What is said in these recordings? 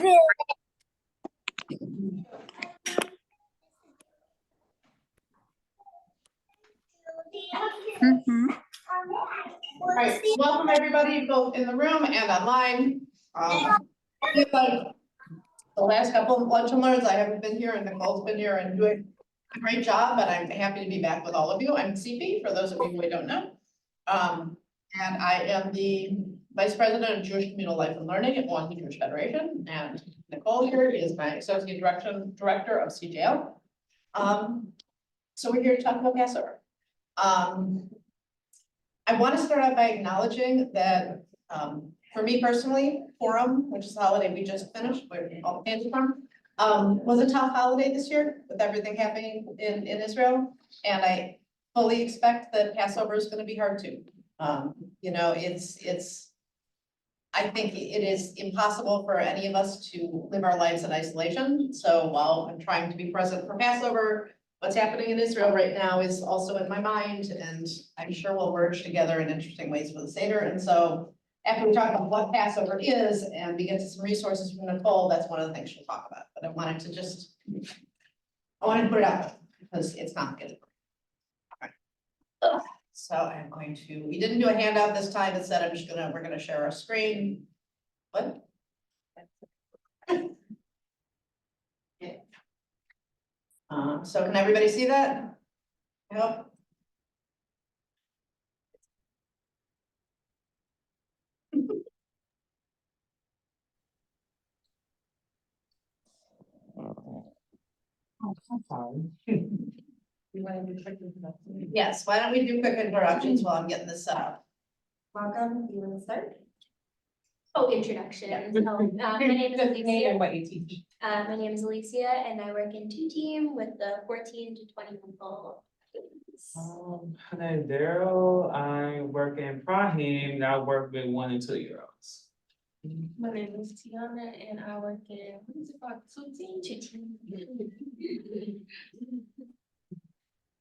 All right, welcome everybody, both in the room and online. I feel like the last couple of lunch and learns, I haven't been here and Nicole's been here and doing a great job, but I'm happy to be back with all of you. I'm CP, for those of you who don't know. And I am the Vice President of Jewish Communal Life and Learning at One Jewish Federation, and Nicole here is my Associate Director of CJL. So we're here to talk about Passover. I want to start out by acknowledging that for me personally, Purim, which is the holiday we just finished, where all the fancy from, was a tough holiday this year with everything happening in Israel. And I fully expect that Passover is going to be hard too. You know, I think it is impossible for any of us to live our lives in isolation. So while I'm trying to be present for Passover, what's happening in Israel right now is also in my mind, and I'm sure we'll merge together in interesting ways for the Seder. And so after we talk about what Passover is and we get to some resources from Nicole, that's one of the things she'll talk about. But I wanted to put it out there because it's not good. All right. So I'm going to, we didn't do a handout this time. Instead, we're gonna share our screen. What? Yeah. So can everybody see that? I hope. Oh, I'm sorry. Yes, why don't we do quick introductions while I'm getting this set up? Welcome, you want to start? Oh, introduction. My name is Alicia. What you teach. My name is Alicia, and I work in 2 team with the 14 to 20-month-old. Hi, Daryl. I work in Prahim, and I work with 1 and 2 year olds. My name is Tiana and I work in, what is it called, 2 team?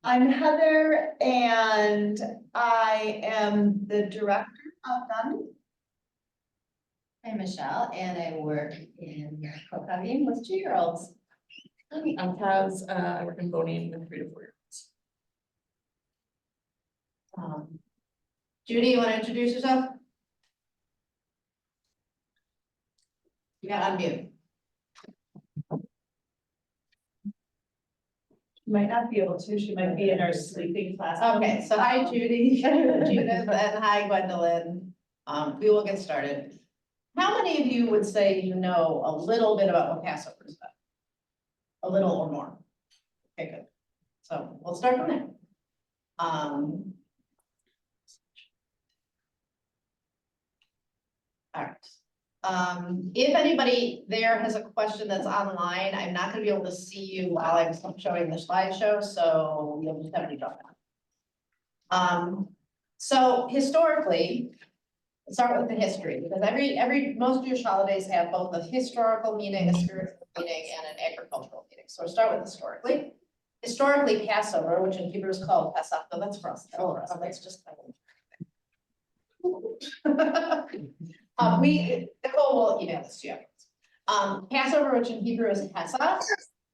I'm Heather and I am the director of NUN. I'm Michelle and I work in Kokavim with 2-year-olds. I'm Kaz, I work in voting with 3 to 4 year olds. Judy, you want to introduce yourself? You got unmute. Might not be able to, she might be in our sleeping class. Okay, so hi Judy, Judith, and hi Gwendolyn. We will get started. How many of you would say you know a little bit about what Passover is about? A little or more? Okay, good. So we'll start from there. All right. If anybody there has a question that's online, I'm not going to be able to see you while I'm showing the slideshow, so you'll just have to drop down. So historically, let's start with the history, because most Jewish holidays have both a historical meaning, a spiritual meaning, and an agricultural meaning. So we'll start with historically. Historically, Passover, which in Hebrew is called Pesach, no, that's for us. That's just Nicole will email this to you. Passover, which in Hebrew is Pesach,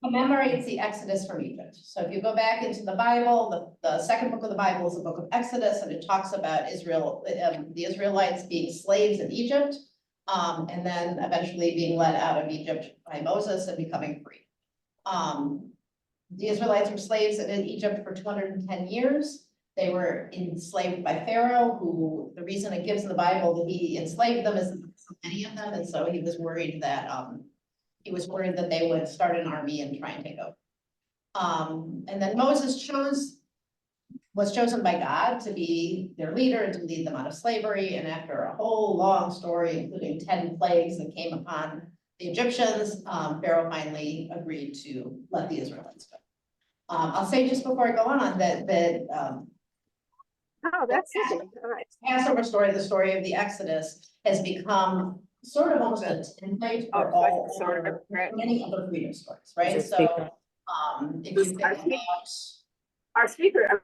commemorates the Exodus from Egypt. So if you go back into the Bible, the second book of the Bible is the book of Exodus, and it talks about Israel, the Israelites being slaves in Egypt, and then eventually being led out of Egypt by Moses and becoming free. The Israelites were slaves in Egypt for 210 years. They were enslaved by Pharaoh, who the reason it gives in the Bible that he enslaved them is so many of them, and so he was worried that they would start an army and try and take over. And then Moses was chosen by God to be their leader and to lead them out of slavery. And after a whole long story, including 10 plagues that came upon the Egyptians, Pharaoh finally agreed to let the Israelites go. I'll say just before I go on that oh, that's interesting. All right. Passover story, the story of the Exodus, has become sort of almost a template for all sort of many other freedom stories, right? So if you think about our speaker.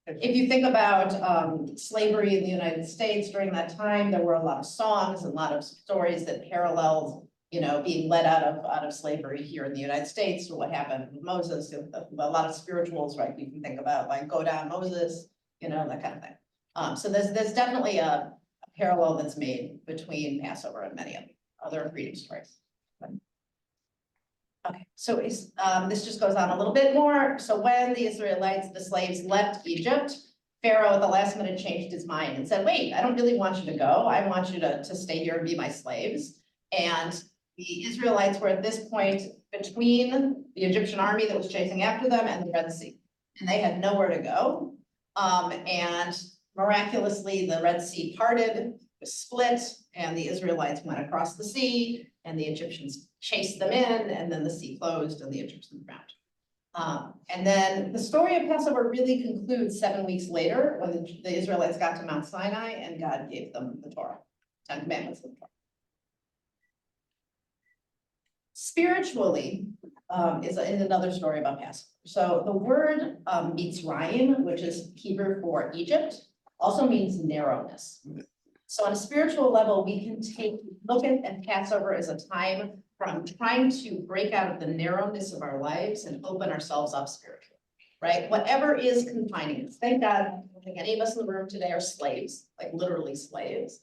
If you think about slavery in the United States during that time, there were a lot of songs and a lot of stories that paralleled, you know, being led out of slavery here in the United States, or what happened with Moses, a lot of spirituals, right? You can think about like go down Moses, you know, that kind of thing. So there's definitely a parallel that's made between Passover and many of the other freedom stories. Okay, so this just goes on a little bit more. So when the Israelites, the slaves, left Egypt, Pharaoh at the last minute changed his mind and said, wait, I don't really want you to go. I want you to stay here and be my slaves. And the Israelites were at this point between the Egyptian army that was chasing after them and the Red Sea. And they had nowhere to go. And miraculously, the Red Sea parted, was split, and the Israelites went across the sea, and the Egyptians chased them in, and then the sea closed and the Egyptians drowned. And then the story of Passover really concludes 7 weeks later when the Israelites got to Mount Sinai and God gave them the Torah, 10 Commandments of the Torah. Spiritually is another story about Passover. So the word Mitzrayim, which is Hebrew for Egypt, also means narrowness. So on a spiritual level, we can look at Passover as a time from trying to break out of the narrowness of our lives and open ourselves up spiritually, right? Whatever is confining us. Thank God, I don't think any of us in the room today are slaves, like literally slaves.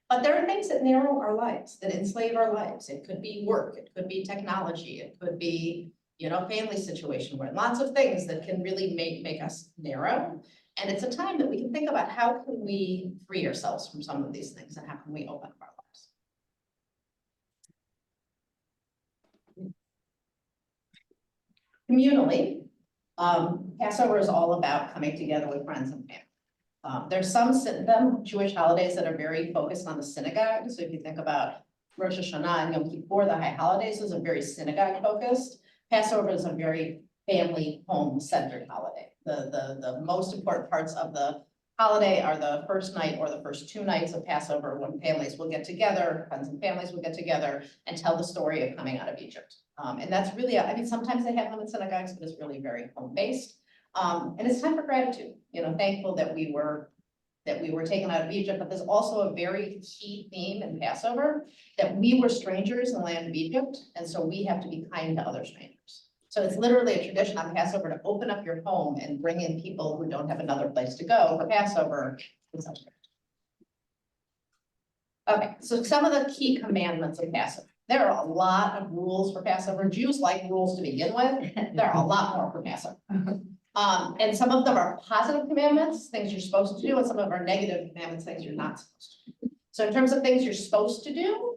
But there are things that narrow our lives, that enslave our lives. It could be work, it could be technology, it could be, you know, family situation, where lots of things that can really make us narrow. And it's a time that we can think about how can we free ourselves from some of these things and how can we open up our lives. Communally, Passover is all about coming together with friends and family. There's some Jewish holidays that are very focused on the synagogue. So if you think about Rosh Hashanah and Yom Kippur, the high holidays, those are very synagogue focused. Passover is a very family home-centered holiday. The most important parts of the holiday are the first night or the first 2 nights of Passover, when families will get together, friends and families will get together and tell the story of coming out of Egypt. And that's really, I mean, sometimes they have them in synagogues, but it's really very home-based. And it's time for gratitude, you know, thankful that we were taken out of Egypt, but there's also a very key theme in Passover that we were strangers in the land of Egypt, and so we have to be kind to other strangers. So it's literally a tradition on Passover to open up your home and bring in people who don't have another place to go for Passover. Okay, so some of the key commandments of Passover. There are a lot of rules for Passover. Jews like rules to begin with. There are a lot more for Passover. And some of them are positive commandments, things you're supposed to do, and some of them are negative commandments, things you're not supposed to do. So in terms of things you're supposed to do,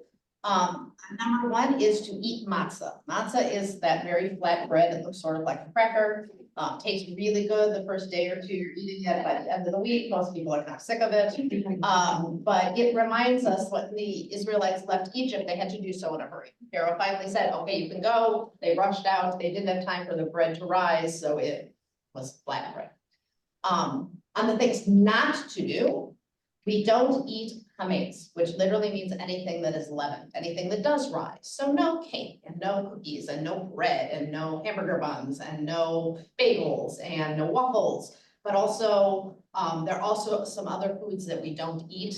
number 1 is to eat matzah. Matzah is that very flat bread that looks sort of like a cracker. Tastes really good the first day or 2 you're eating it. By the end of the week, most people are kind of sick of it. But it reminds us when the Israelites left Egypt, they had to do so in a hurry. Pharaoh finally said, okay, you can go. They rushed out. They didn't have time for the bread to rise, so it was flat bread. On the things not to do, we don't eat chametz, which literally means anything that is leavened, anything that does rise. So no cake and no cookies and no bread and no hamburger buns and no bagels and no waffles. But also, there are also some other foods that we don't eat.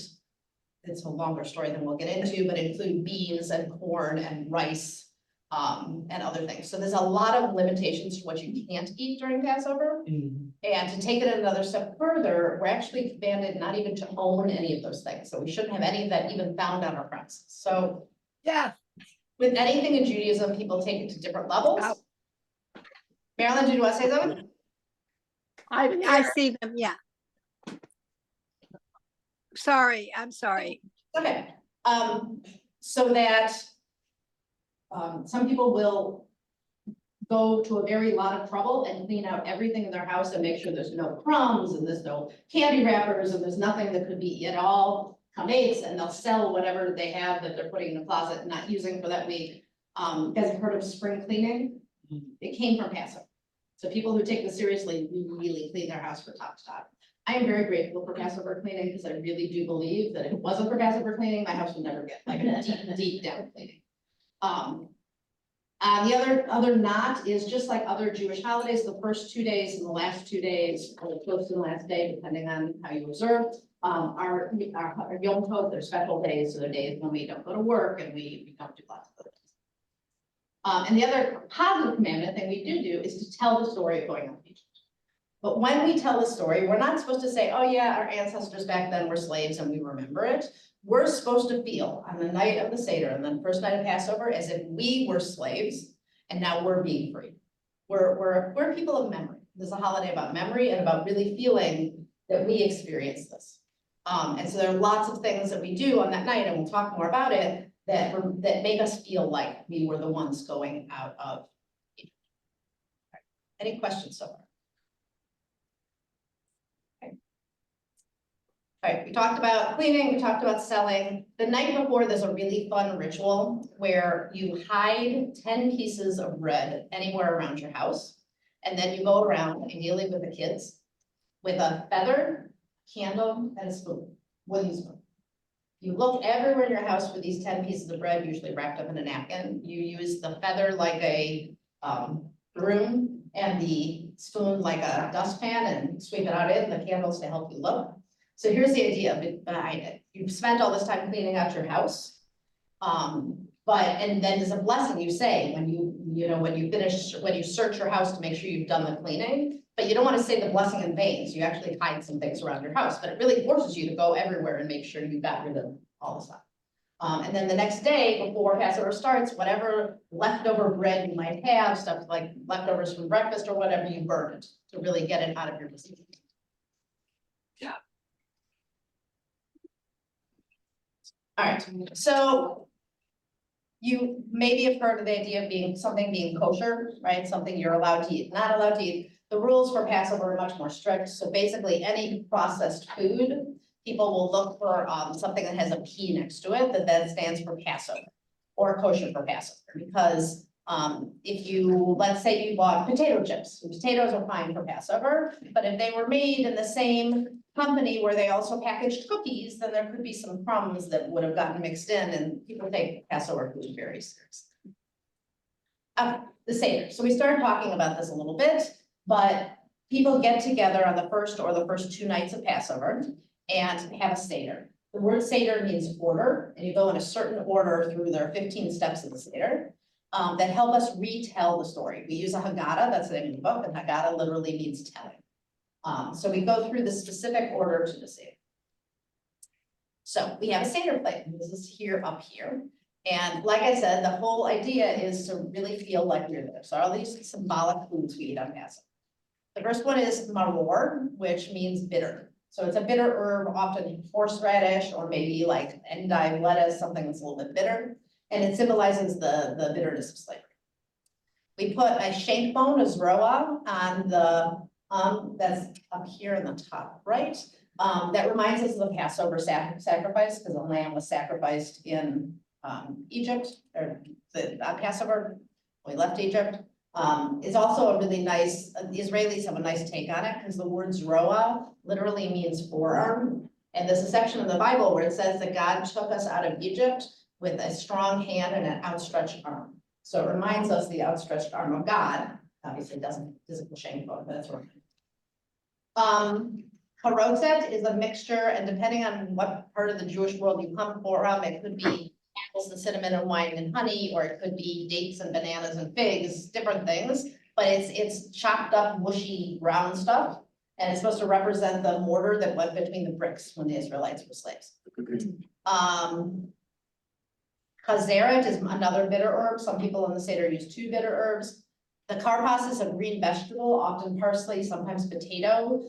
It's a longer story than we'll get into, but include beans and corn and rice and other things. So there's a lot of limitations to what you can't eat during Passover. And to take it another step further, we're actually commanded not even to own any of those things. So we shouldn't have any of that even found on our premises. So Yeah. with anything in Judaism, people take it to different levels. Oh. Marilyn, do you want to say something? I see them, yeah. Sorry, I'm sorry. Okay. So that some people will go to a very lot of trouble and clean out everything in their house and make sure there's no crumbs and there's no candy wrappers and there's nothing that could be at all chametz, and they'll sell whatever they have that they're putting in the closet and not using for that week. You guys have heard of spring cleaning? It came from Passover. So people who take this seriously really clean their house from top to top. I am very grateful for Passover cleaning because I really do believe that if it wasn't for Passover cleaning, my house would never get like a deep down cleaning. The other knot is just like other Jewish holidays, the first 2 days and the last 2 days, or close to the last day, depending on how you observe. Our Yom Tov, they're special days, so they're days when we don't go to work and we don't do lots of other things. And the other positive commandment thing we do is to tell the story of going on Egypt. But when we tell the story, we're not supposed to say, oh yeah, our ancestors back then were slaves and we remember it. We're supposed to feel on the night of the Seder and then first night of Passover as if we were slaves and now we're being free. We're people of memory. This is a holiday about memory and about really feeling that we experienced this. And so there are lots of things that we do on that night, and we'll talk more about it, that make us feel like we were the ones going out of Egypt. Any questions so far? All right, we talked about cleaning, we talked about selling. The night before, there's a really fun ritual where you hide 10 pieces of bread anywhere around your house. And then you go around, ideally with the kids, with a feather, candle, and a spoon, wooden spoon. You look everywhere in your house for these 10 pieces of bread, usually wrapped up in a napkin. You use the feather like a broom and the spoon like a dustpan and sweep it out in the candles to help you look. So here's the idea behind it. You've spent all this time cleaning out your house. And then there's a blessing you say when you search your house to make sure you've done the cleaning, but you don't want to say the blessing in vain. So you actually hide some things around your house, but it really forces you to go everywhere and make sure you got rid of all the stuff. And then the next day before Passover starts, whatever leftover bread you might have, stuff like leftovers from breakfast or whatever, you burn it to really get it out of your system. All right, so you maybe have heard of the idea of something being kosher, right? Something you're allowed to eat, not allowed to eat. The rules for Passover are much more strict. So basically any processed food, people will look for something that has a P next to it that then stands for Passover or kosher for Passover. Because let's say you bought potato chips, potatoes are fine for Passover, but if they were made in the same company where they also packaged cookies, then there could be some crumbs that would have gotten mixed in, and people take Passover food very seriously. The Seder. So we started talking about this a little bit, but people get together on the first or the first 2 nights of Passover and have a Seder. The word Seder means order, and you go in a certain order through their 15 steps of the Seder that help us retell the story. We use a Haggadah, that's the name of the book, and Haggadah literally means telling. So we go through the specific order to the Seder. So we have a Seder plate, and this is here up here. And like I said, the whole idea is to really feel like we're there. So all these symbolic foods we eat on Passover. The first one is maror, which means bitter. So it's a bitter herb, often horseradish or maybe like endive lettuce, something that's a little bit bitter. And it symbolizes the bitterness of slavery. We put a shank bone, a zroa, on the that's up here in the top right. That reminds us of the Passover sacrifice, because the lamb was sacrificed in Egypt, or on Passover, when we left Egypt. It's also a really nice, the Israelis have a nice take on it, because the word zroa literally means forearm. And there's a section of the Bible where it says that God took us out of Egypt with a strong hand and an outstretched arm. So it reminds us the outstretched arm of God. Obviously doesn't physical shank bone, but that's right. Harotzet is a mixture, and depending on what part of the Jewish world you come from, it could be apples and cinnamon and wine and honey, or it could be dates and bananas and figs, different things. But it's chopped up, mushy, brown stuff, and it's supposed to represent the mortar that went between the bricks when the Israelites were slaves. Chazeret is another bitter herb. Some people in the Seder use 2 bitter herbs. The karpas is a green vegetable, often parsley, sometimes potato.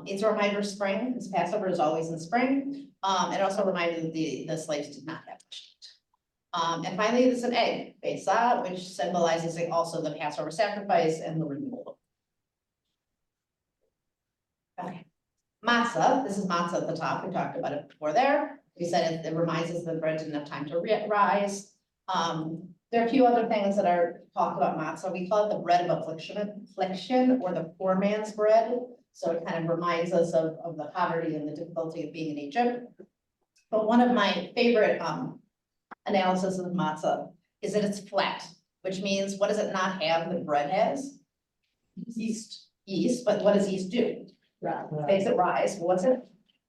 It's a reminder of spring, because Passover is always in spring. It also reminds that the slaves did not have much to eat. And finally, there's an egg, besa, which symbolizes also the Passover sacrifice and the renewal. Okay, matzah. This is matzah at the top. We talked about it before there. We said it reminds us that bread didn't have time to rise. There are a few other things that are talked about matzah. We call it the bread of affliction, or the poor man's bread. So it kind of reminds us of the poverty and the difficulty of being in Egypt. But one of my favorite analysis of matzah is that it's flat. which means what does it not have that bread has? Yeast. Yeast, but what does yeast do? Makes it rise. Well, what's it?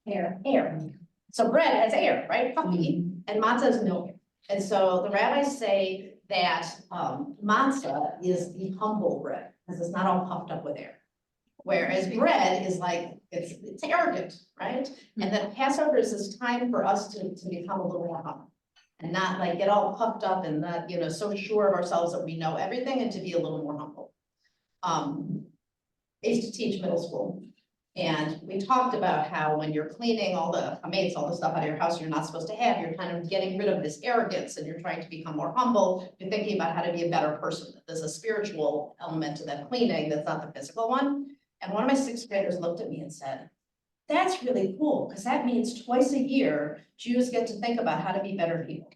Air. Air. So bread has air, right? Puffy, and matzah is no air. And so the rabbis say that matzah is the humble bread, because it's not all puffed up with air. Whereas bread is like, it's arrogant, right? And then Passover is this time for us to become a little more humble. And not like get all puffed up and not, you know, so sure of ourselves that we know everything, and to be a little more humble. I used to teach middle school. And we talked about how when you're cleaning all the chametz, all the stuff out of your house you're not supposed to have, you're kind of getting rid of this arrogance and you're trying to become more humble. You're thinking about how to be a better person. There's a spiritual element to that cleaning that's not the physical one. And one of my sixth graders looked at me and said, that's really cool, because that means twice a year, Jews get to think about how to be better people.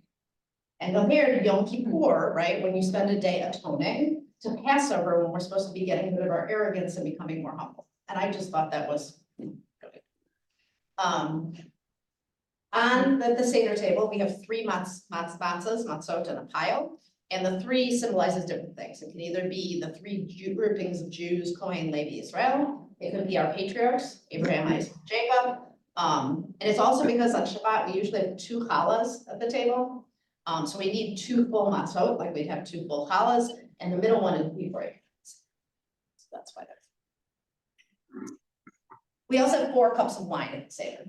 And compared to Yom Kippur, right, when you spend a day atoning, to Passover, when we're supposed to be getting rid of our arrogance and becoming more humble. And I just thought that was good. On the Seder table, we have three matzot in a pile, and the three symbolizes different things. It can either be the three groupings of Jews, Kohen, Levi, Israel. It could be our patriarchs, Abraham, Isaac, Jacob. And it's also because on Shabbat, we usually have two challahs at the table. So we need two full matzot, like we'd have two full challahs, and the middle one is Hebrew. So that's why that's. We also have 4 cups of wine at the Seder.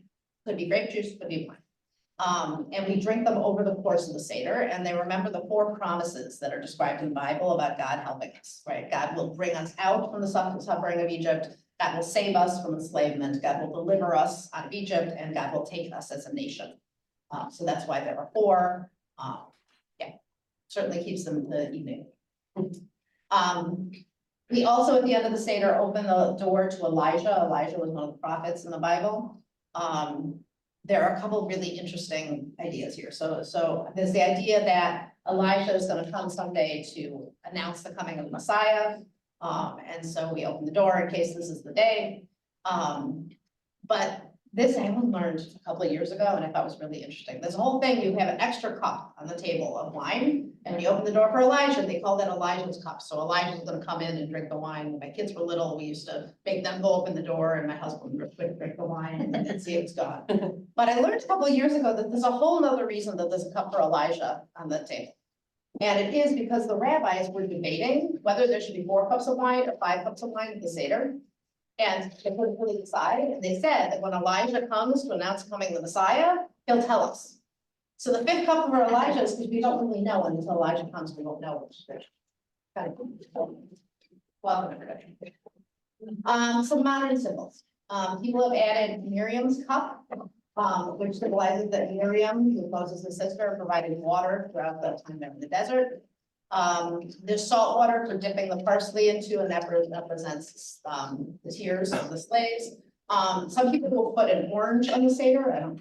Could be grape juice, could be wine. And we drink them over the course of the Seder, and they remember the 4 promises that are described in the Bible about God helping us, right? God will bring us out from the suffering of Egypt. God will save us from enslavement. God will deliver us out of Egypt, and God will take us as a nation. So that's why there are 4. Yeah, certainly keeps them the evening. We also, at the end of the Seder, open the door to Elijah. Elijah was one of the prophets in the Bible. There are a couple of really interesting ideas here. So there's the idea that Elijah is going to come someday to announce the coming of the Messiah. And so we open the door in case this is the day. But this I learned a couple of years ago, and I thought was really interesting. This whole thing, you have an extra cup on the table of wine, and when you open the door for Elijah, they call that Elijah's cup. So Elijah's going to come in and drink the wine. When my kids were little, we used to make them go open the door, and my husband would drink the wine and see it's gone. But I learned a couple of years ago that there's a whole nother reason that there's a cup for Elijah on the table. And it is because the rabbis were debating whether there should be 4 cups of wine or 5 cups of wine at the Seder. And they couldn't really decide, and they said that when Elijah comes to announce coming the Messiah, he'll tell us. So the 5th cup for Elijah is because we don't really know, and until Elijah comes, we won't know which is kind of cool. Welcome, everybody. Some modern symbols. People have added Miriam's cup, which symbolizes that Miriam, who was Moses' sister, provided water throughout the time they're in the desert. There's salt water for dipping the parsley into, and that represents the tears of the slaves. Some people will put an orange on the Seder. I don't.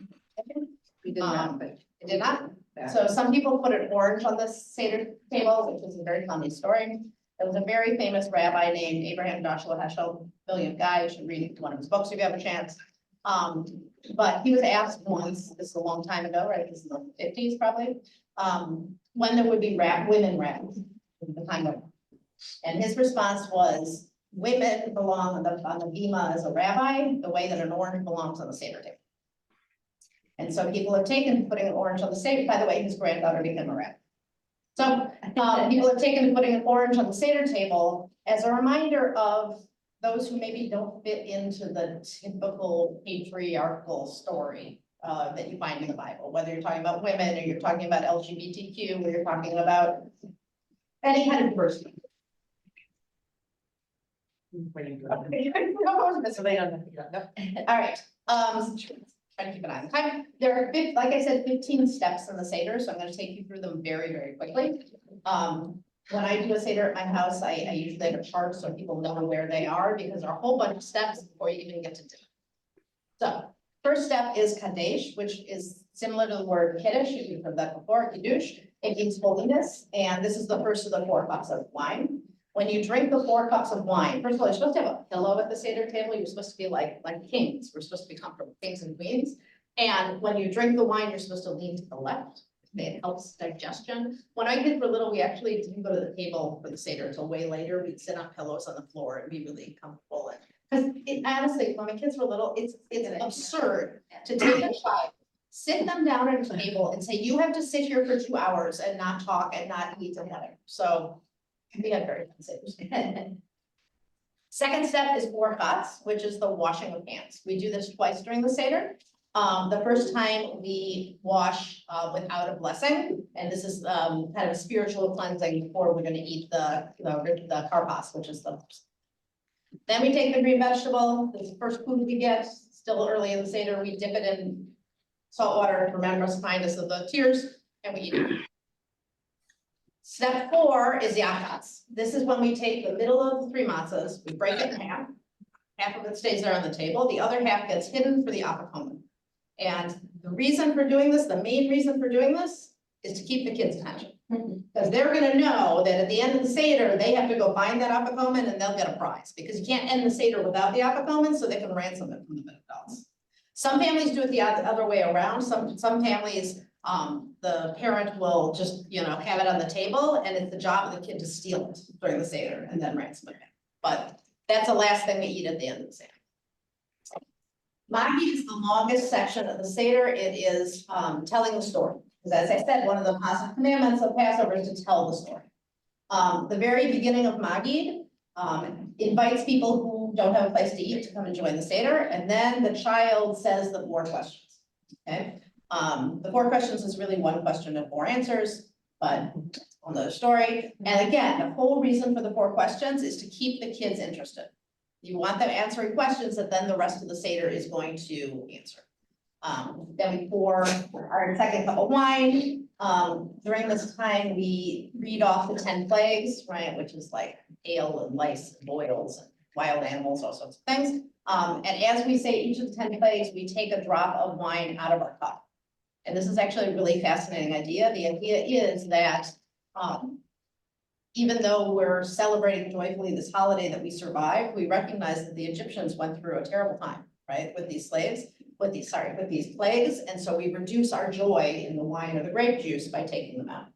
We did not, but it did not. So some people put an orange on the Seder table, which is a very funny story. There was a very famous rabbi named Abraham Joshua Heschel, brilliant guy. You should read one of his books if you have a chance. But he was asked once, this is a long time ago, right? This is the 50s probably. When there would be women rabbis in the time of, and his response was, women belong on the bima as a rabbi, the way that an orange belongs on the Seder table. And so people have taken putting an orange on the Seder. By the way, his granddaughter became a rabbi. So people have taken putting an orange on the Seder table as a reminder of those who maybe don't fit into the typical patriarchal story that you find in the Bible, whether you're talking about women or you're talking about LGBTQ, or you're talking about any kind of diversity. All right, trying to keep an eye on time. There are, like I said, 15 steps in the Seder, so I'm going to take you through them very, very quickly. When I do a Seder at my house, I usually have a chart so people know where they are, because there are a whole bunch of steps before you even get to dinner. So first step is Kadesh, which is similar to the word Kiddush. You've heard that before, Kiddush. It means holiness, and this is the first of the 4 cups of wine. When you drink the 4 cups of wine, first of all, you're supposed to have a pillow at the Seder table. You're supposed to be like kings. We're supposed to be comfortable, kings and queens. And when you drink the wine, you're supposed to lean to the left. it helps digestion. When our kids were little, we actually didn't go to the table for the Seder until way later. We'd sit on pillows on the floor and be really comfortable. Because honestly, when my kids were little, it's absurd to take a child, sit them down at a table and say, you have to sit here for 2 hours and not talk and not eat and whatever. So we had very fun Seders. Second step is borchats, which is the washing of hands. We do this twice during the Seder. The first time we wash without a blessing, and this is kind of a spiritual cleansing before we're going to eat the karpas, which is the. Then we take the green vegetable, this is the first food we get, still early in the Seder, we dip it in salt water, remember us, remind us of the tears, and we eat it. Step 4 is yachats. This is when we take the middle of the 3 matzahs, we break it in half. Half of it stays there on the table, the other half gets hidden for the afikomen. And the reason for doing this, the main reason for doing this, is to keep the kids' attention. Because they're gonna know that at the end of the Seder, they have to go find that afikomen and they'll get a prize. Because you can't end the Seder without the afikomen, so they can ransom it from the adults. Some families do it the other way around. Some families, the parent will just, have it on the table, and it's the job of the kid to steal it during the Seder and then ransom it. But that's the last thing we eat at the end of the Seder. Magid is the longest section of the Seder. It is telling the story. Because as I said, one of the positive commandments of Passover is to tell the story. The very beginning of Magid invites people who don't have a place to eat to come and join the Seder, and then the child says the 4 questions. Okay, the 4 questions is really 1 question and 4 answers, but another story. And again, the whole reason for the 4 questions is to keep the kids interested. You want them answering questions that then the rest of the Seder is going to answer. Then we pour our second cup of wine. During this time, we read off the 10 plagues, right, which is like hail and lice and boils and wild animals, all sorts of things. And as we say each of the 10 plagues, we take a drop of wine out of our cup. And this is actually a really fascinating idea. The idea is that even though we're celebrating joyfully this holiday that we survived, we recognize that the Egyptians went through a terrible time, right, with these slaves. With these plagues, and so we reduce our joy in the wine or the grape juice by taking them out.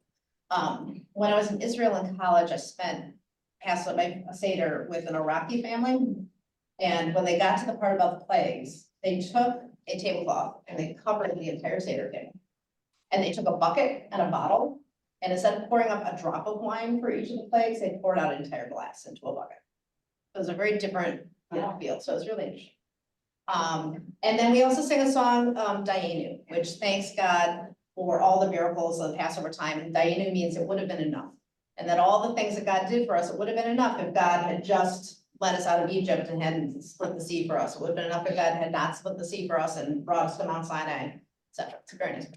When I was in Israel in college, I spent Passover Seder with an Iraqi family, and when they got to the part about the plagues, they took a tablecloth and they covered the entire Seder table. And they took a bucket and a bottle, and instead of pouring up a drop of wine for each of the plagues, they poured out an entire glass into a bucket. It was a very different feel, so it's really interesting. And then we also sing a song, Dayenu, which thanks God for all the miracles of Passover time. And Dayenu means it would have been enough. And that all the things that God did for us, it would have been enough if God had just let us out of Egypt and hadn't split the sea for us. It would have been enough if God had not split the sea for us and brought us to Mount Sinai, etc. It's very nice.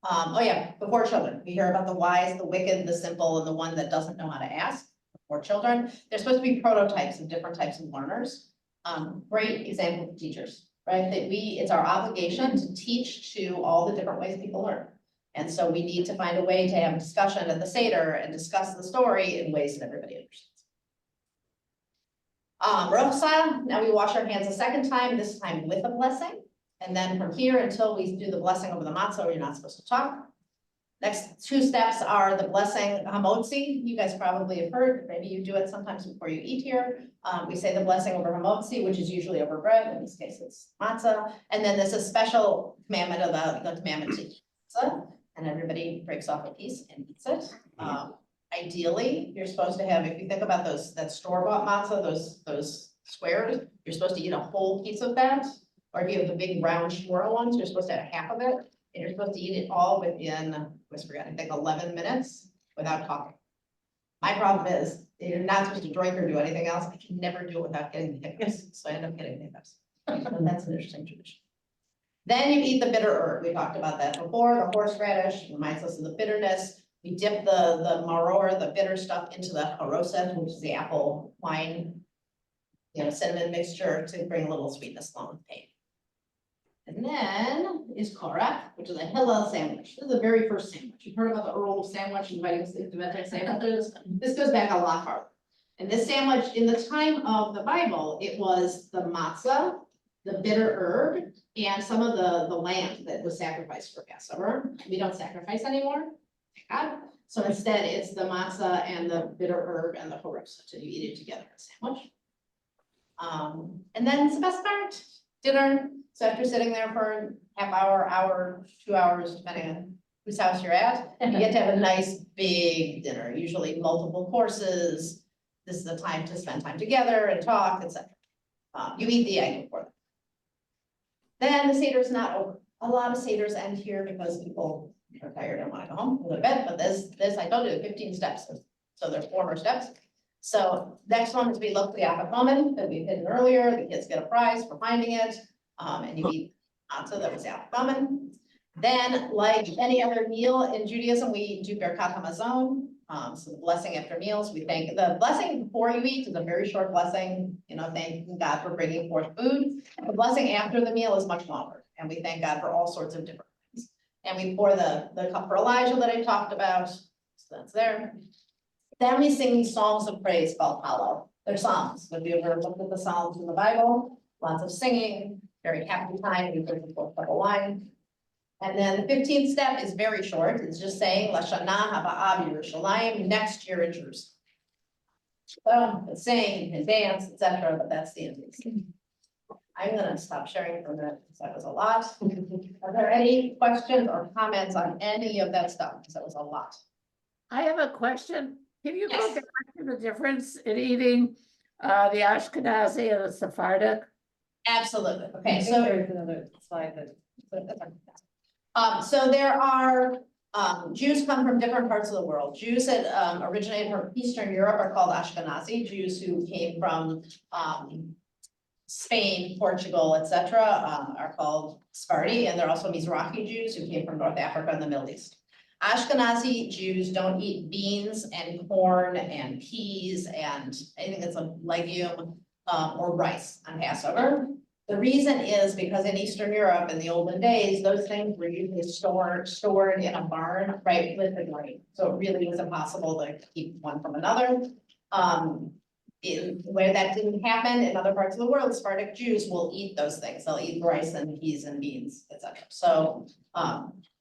Oh yeah, the 4 children. We hear about the wise, the wicked, the simple, and the one that doesn't know how to ask. 4 children. They're supposed to be prototypes of different types of learners. Great example for teachers, right? That it's our obligation to teach to all the different ways people learn. And so we need to find a way to have a discussion at the Seder and discuss the story in ways that everybody understands. Rochsa, now we wash our hands a second time, this time with a blessing. And then from here until we do the blessing over the matzah, you're not supposed to talk. Next 2 steps are the blessing hamotzi. You guys probably have heard, maybe you do it sometimes before you eat here. We say the blessing over hamotzi, which is usually over bread, in this case it's matzah. And then there's a special commandment of the commandment to eat matzah, and everybody breaks off a piece and eats it. Ideally, you're supposed to have, if you think about that store-bought matzah, those squares, you're supposed to eat a whole piece of that. Or if you have the big round shmura ones, you're supposed to have half of it. And you're supposed to eat it all within, I think 11 minutes without talking. My problem is you're not supposed to drink or do anything else. I can never do it without getting the hiccups. So I end up getting the hiccups. So that's an interesting tradition. Then you eat the bitter herb. We talked about that before. The horseradish reminds us of the bitterness. We dip the maror, the bitter stuff, into the haroset, which is the apple wine, cinnamon mixture to bring a little sweetness along with pain. And then is korach, which is a hillel sandwich. This is the very first sandwich. You've heard about the Earl sandwich, inviting us to the sandwiches. This goes back a lot farther. And this sandwich, in the time of the Bible, it was the matzah the bitter herb and some of the lamb that was sacrificed for Passover. We don't sacrifice anymore, thank God. So instead, it's the matzah and the bitter herb and the harissa, so you eat it together in a sandwich. And then it's the best part, dinner. So after sitting there for half hour, 2 hours, depending on whose house you're at, you get to have a nice big dinner, usually multiple courses. This is the time to spend time together and talk, etc. You eat the egg before that. Then the Seder's not over. A lot of Seders end here because people are tired and want to go home, go to bed, but this, I told you, 15 steps. So there's 4 more steps. So next one is we look for the afikomen that we hidden earlier. The kids get a prize for finding it. And you eat matzah that was afikomen. Then, like any other meal in Judaism, we do Birkat Hamazon. So the blessing after meals, we thank the blessing before you eat is a very short blessing, thanking God for bringing forth food. The blessing after the meal is much longer, and we thank God for all sorts of different things. And we pour the cup for Elijah that I talked about, so that's there. Then we sing these songs of praise called Hallel. They're psalms. Have you ever looked at the psalms in the Bible? Lots of singing, very happy time. We bring the fourth couple line. And then the 15th step is very short. It's just saying Lashana Haba Yerushalayim, next year in Jerusalem. So it's sing and dance, etc. But that's the end of it. I'm gonna stop sharing for a minute because that was a lot. Are there any questions or comments on any of that stuff? Because that was a lot. I have a question. Can you go Yes. back to the difference in eating the Ashkenazi and the Sephardic? Absolutely. Okay, so There's another slide that. so there are, Jews come from different parts of the world. Jews that originated from Eastern Europe are called Ashkenazi. Jews who came from Spain, Portugal, etc., are called Sephardi, and there are also Mizrahi Jews who came from North Africa and the Middle East. Ashkenazi Jews don't eat beans and corn and peas and anything that's a legume or rice on Passover. The reason is because in Eastern Europe in the olden days, those things were usually stored in a barn, right, with the grain. So it really was impossible to keep one from another. Where that didn't happen in other parts of the world, Sephardic Jews will eat those things. They'll eat rice and peas and beans, etc. So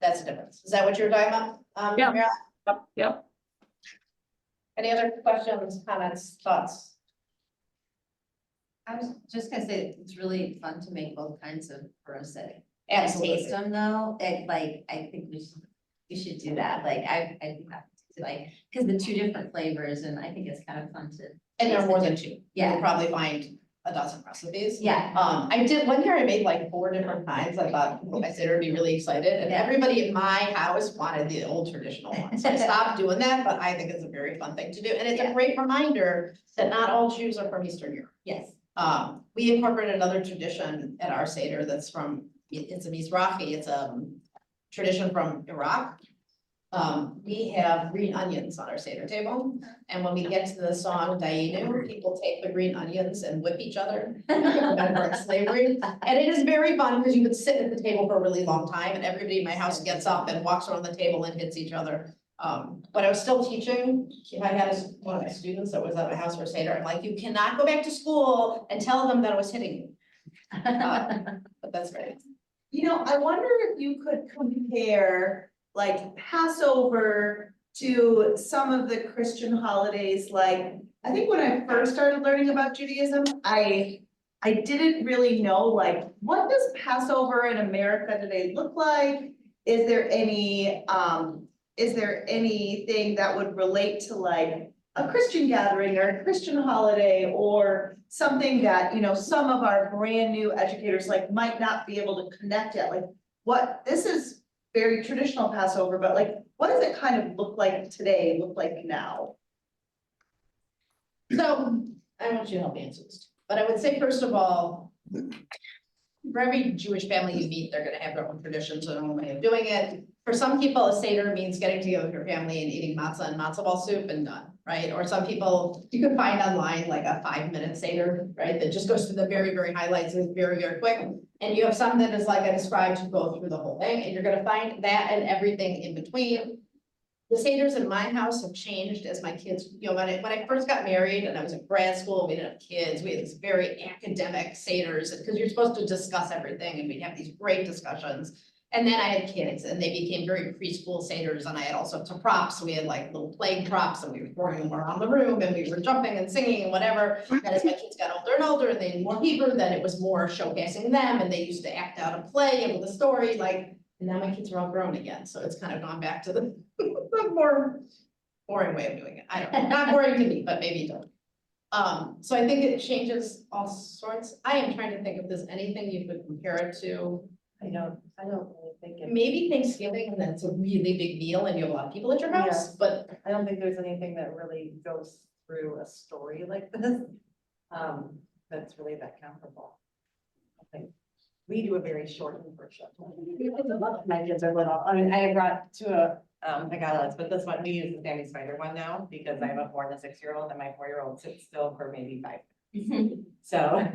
that's the difference. Is that what you're talking about? Yeah. Meryl? Yep. Any other questions, comments, thoughts? I was just gonna say, it's really fun to make both kinds of prosody. Absolutely. Taste them though, I think we should do that, I think that, because the 2 different flavors, and I think it's kind of fun to. And there are more than 2. Yeah. You'll probably find a dozen recipes. Yeah. I did, one year I made like 4 different kinds. I thought my sister would be really excited, and everybody in my house wanted the old traditional one. So I stopped doing that, but I think it's a very fun thing to do. And it's a great reminder that not all Jews are from Eastern Europe. Yes. We incorporated another tradition at our Seder that's from, it's a Mizrahi, it's a tradition from Iraq. We have green onions on our Seder table, and when we get to the song Dayenu, people take the green onions and whip each other. Remember slavery, and it is very fun because you could sit at the table for a really long time, and everybody in my house gets up and walks around the table and hits each other. When I was still teaching, I had one of my students that was at my house for Seder. I'm like, you cannot go back to school and tell them that I was hitting you. But that's great. I wonder if you could compare like Passover to some of the Christian holidays. Like, I think when I first started learning about Judaism, I didn't really know, like, what does Passover in America today look like? Is there anything that would relate to like a Christian gathering or a Christian holiday, or something that, some of our brand new educators like might not be able to connect yet? Like, this is very traditional Passover, but like, what does it kind of look like today, look like now? So I want you to help me answer this, but I would say, first of all, for every Jewish family you meet, they're gonna have their own traditions and their own way of doing it. For some people, a Seder means getting together with your family and eating matzah and matzo ball soup and done, right? Or some people, you can find online like a 5-minute Seder, right? That just goes through the very, very highlights and is very, very quick. And you have some that is like I described to go through the whole thing, and you're gonna find that and everything in between. The seders in my house have changed as my kids, you know, when I first got married and I was in grad school, we didn't have kids, we had these very academic seders, because you're supposed to discuss everything, and we'd have these great discussions. And then I had kids, and they became very preschool seders, and I had all sorts of props, we had like little play props, and we were throwing them around the room, and we were jumping and singing and whatever. And as my kids got older and older, and they had more Hebrew, then it was more showcasing them, and they used to act out a play with a story, like, and now my kids are all grown again, so it's kind of gone back to the more boring way of doing it. I don't know, not boring to me, but maybe it don't. So I think it changes all sorts. I am trying to think if there's anything you could compare it to. I don't really think it, Maybe Thanksgiving, and then it's a really big meal and you have a lot of people at your house, Yes. but I don't think there's anything that really goes through a story like this. That's really that comparable. I think we do a very shortened version. My kids are little. I mean, I brought to I got this, but this one, we use the Sammy Spider one now because I have a 4 and a 6-year-old and my 4-year-old sits still for maybe 5 minutes. So,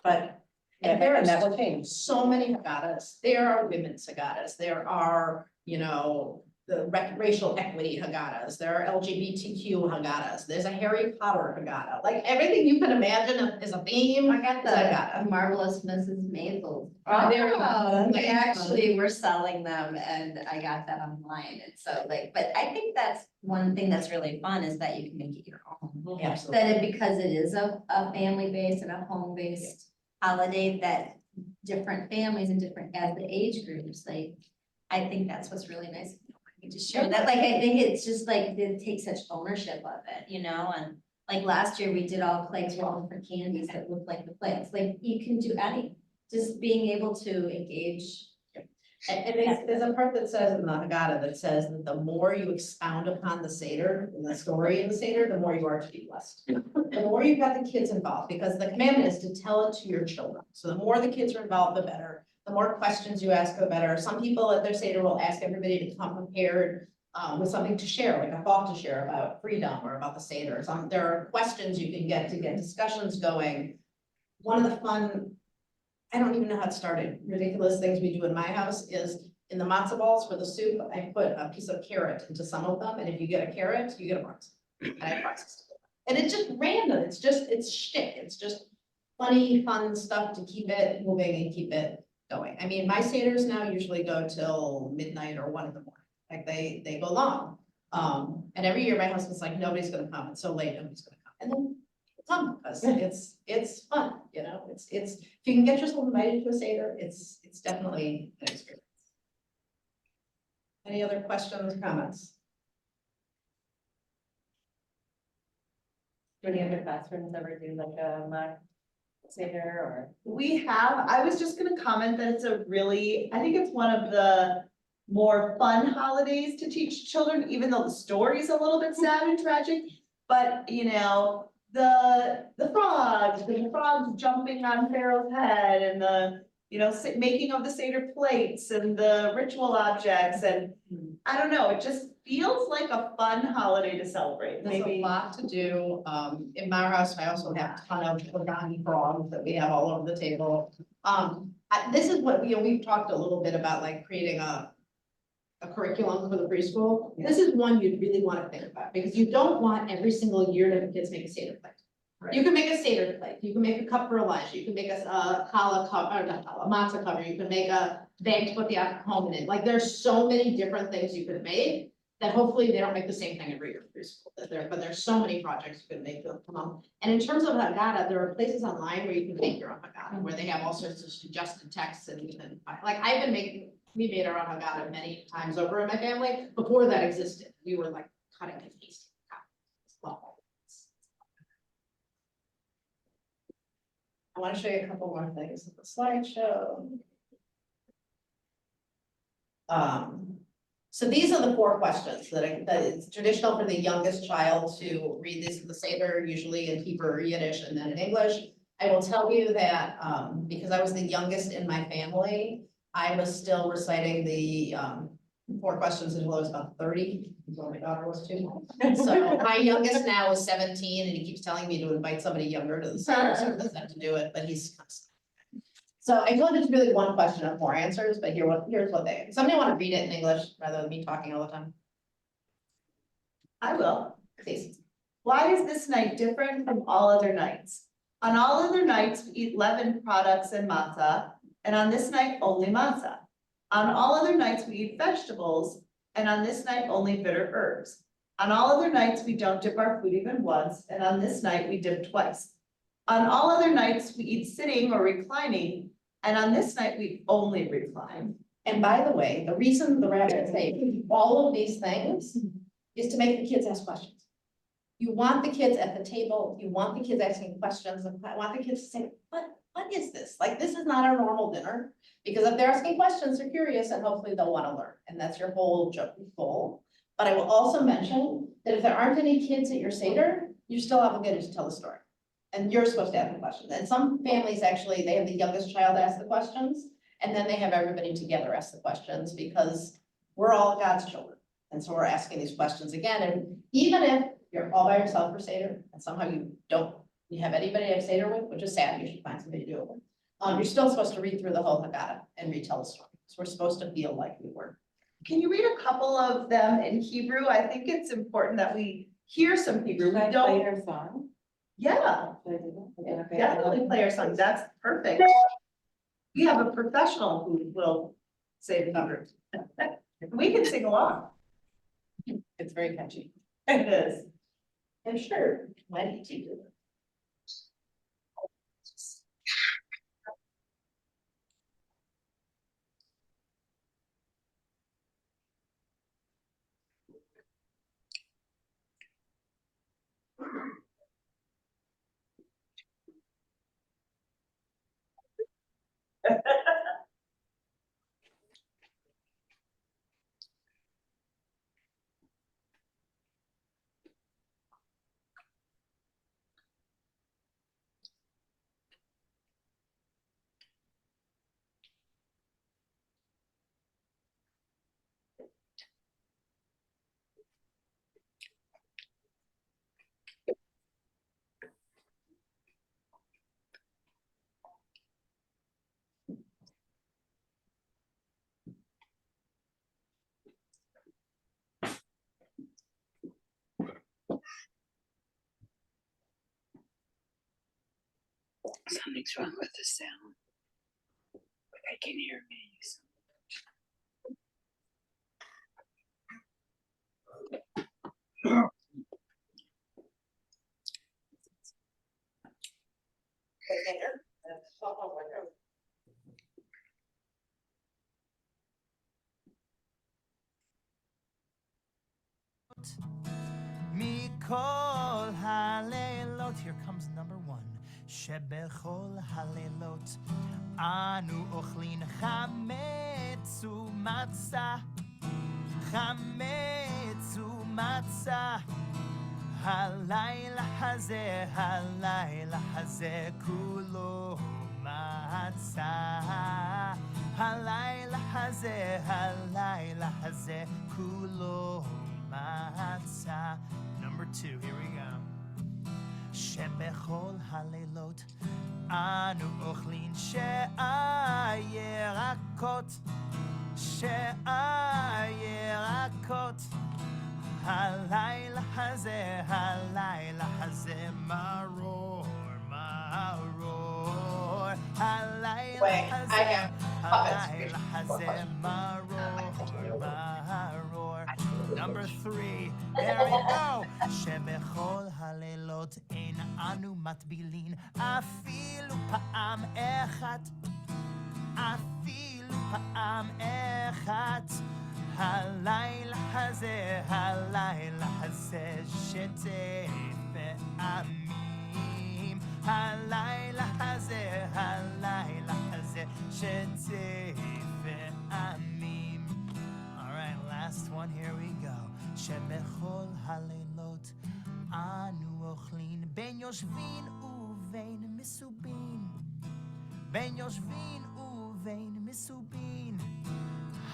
but And there and that are will change. so many Haggadahs. There are women's Haggadahs. There are, you know, the racial equity Haggadahs. There are LGBTQ Haggadahs. There's a Harry Potter Haggadah. Like everything you can imagine is a theme. I got is a Haggadah. the Marvelous Mrs. Maisel. There you go. They actually were selling them and I got that online. And so like, but I think that's one thing that's really fun is that you can make it your own. Absolutely. That it, because it is a family-based and a home-based holiday, that different families and different as the age groups, like, I think that's what's really nice. You just share that, like, I think it's just like, they take such ownership of it, you know, and like last year we did all plagues were all different candies that look like the plagues, like you can do any, just being able to engage. And there's a part that says in the Haggadah that says that the more you expound upon the Seder and the story of the Seder, the more you are to be blessed. The more you've got the kids involved, because the commandment is to tell it to your children. So the more the kids are involved, the better. The more questions you ask, the better. Some people at their Seder will ask everybody to come prepared with something to share, like a thought to share about freedom or about the Seder. There are questions you can get to get discussions going. One of the fun, I don't even know how it started, ridiculous things we do in my house is in the matzo balls for the soup, I put a piece of carrot into some of them, and if you get a carrot, you get a bronze. And I processed it. And it's just random, it's shtick, it's just funny, fun stuff to keep it moving and keep it going. I mean, my Seders now usually go till midnight or 1 in the morning, like they go long. And every year my husband's like, nobody's gonna come, it's so late, nobody's gonna come. And then fun, because it's fun, you know, it's if you can get yourself invited to a Seder, it's definitely an experience. Any other questions, comments? Do any other classrooms ever do like a mock Seder or? We have, I was just gonna comment that it's a really, I think it's one of the more fun holidays to teach children, even though the story's a little bit sad and tragic. But, you know, the frogs jumping on Pharaoh's head and the, you know, making of the Seder plates and the ritual objects and I don't know, it just feels like a fun holiday to celebrate. There's a Maybe lot to do. In my house, I also have a ton of organic frogs that we have all over the table. This is what, you know, we've talked a little bit about like creating a curriculum for the preschool. This is one you'd really want to think about because you don't want every single year to have kids make a Seder plate. Right. You can make a Seder plate, you can make a cup for Elijah, you can make a challah cover, or not challah, matzah cover, you can make a bag to put the alcohol in. Like there's so many different things you could have made that hopefully they don't make the same thing every year for preschool. But there's so many projects you could make them come on. And in terms of Haggadah, there are places online where you can make your own Haggadah, where they have all sorts of suggested texts and you can, like we made our own Haggadah many times over in my family. Before that existed, we were like cutting and pasting. I want to show you a couple more things in the slideshow. So these are the 4 questions that it's traditional for the youngest child to read these in the Seder, usually in Hebrew or Yiddish and then in English. I will tell you that because I was the youngest in my family, I was still reciting the 4 questions until I was about 30, until my daughter was 2. So my youngest now is 17 and he keeps telling me to invite somebody younger to the Seder, so he doesn't have to do it, but he's So I told you it's really one question of four answers, but here's what somebody want to read it in English rather than me talking all the time, I will. please. Why is this night different from all other nights? On all other nights, we eat leavened products and matzah, and on this night, only matzah. On all other nights, we eat vegetables, and on this night, only bitter herbs. On all other nights, we don't dip our food even once, and on this night, we dip twice. On all other nights, we eat sitting or reclining, and on this night, we only recline. And by the way, the reason the rabbis say all of these things is to make the kids ask questions. You want the kids at the table, you want the kids asking questions, and I want the kids to say, what is this? Like, this is not our normal dinner. Because if they're asking questions, they're curious and hopefully they'll want to learn. And that's your whole goal. But I will also mention that if there aren't any kids at your Seder, you're still obligated to tell the story. And you're supposed to ask the questions. And some families actually, they have the youngest child ask the questions, and then they have everybody together ask the questions because we're all God's children. And so we're asking these questions again. And even if you're all by yourself for Seder, and somehow you have anybody to have Seder with, which is sad, you should find somebody to do it with. You're still supposed to read through the whole Haggadah and retell the story. So we're supposed to feel like we were. Can you read a couple of them in Hebrew? I think it's important that we hear some Hebrew. We Play don't, your song. yeah, definitely play our song. That's perfect. We have a professional who will say the numbers. We can sing along. It's very catchy. It is. And sure, why did you do it? Something's wrong with the sound. I can hear me. Mikol halelot, here comes number one. Shebechol halelot, anu ochlin chametz umatzah, chametz umatzah. Halayla hazeh kulo matzah. Halayla hazeh kulo matzah. Number two, here we go. Shebechol halelot, anu ochlin she'ayerakot, she'ayerakot. Halayla hazeh maror, maror. Halayla hazeh maror, maror. Number three, there we go. Shebechol halelot ein anu matbilin afilu pa'am echat, afilu pa'am echat. Halayla hazeh shetei pe'amim. Halayla hazeh shetei pe'amim. All right, last one, here we go. Shebechol halelot anu ochlin ben yoshvin uvein misubin, ben yoshvin uvein misubin.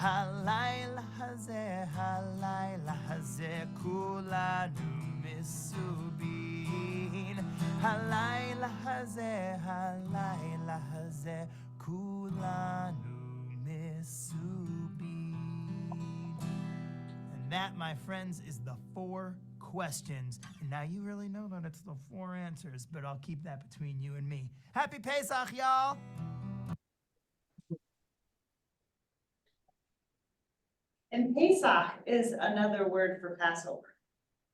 Halayla hazeh kulanu misubin. Halayla hazeh Kulanu misubid. And that, my friends, is the 4 questions. And now you really know that it's the 4 answers, but I'll keep that between you and me. Happy Pesach, y'all! And Pesach is another word for Passover,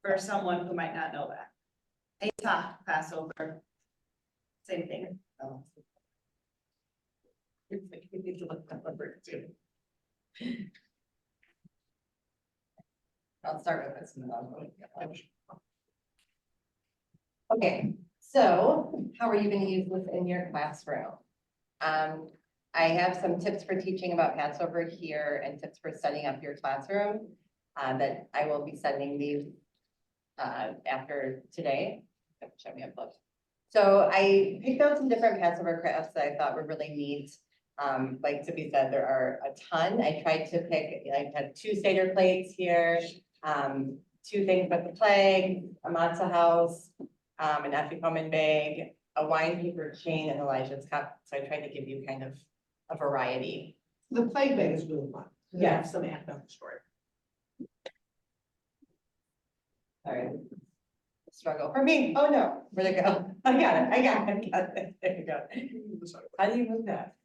for someone who might not know that. Pesach, Passover, same thing. It's like, we need to look that up too. I'll start with this and then I'll go. Okay, so how are you gonna use this in your classroom? I have some tips for teaching about Passover here and tips for setting up your classroom that I will be sending these after today. Show me a book. So I picked out some different Passover crafts that I thought were really neat. Like to be said, there are a ton. I tried to pick, I had 2 Seder plates here, 2 things about the plague, a matzah house, an afikomen bag, a wine paper chain, and Elijah's cup. So I tried to give you kind of a variety. The plague bag is really fun. Yeah. Have some anecdotal story. All right. Struggle for me. Oh no, where'd it go? I got it. There you go. How do you move that?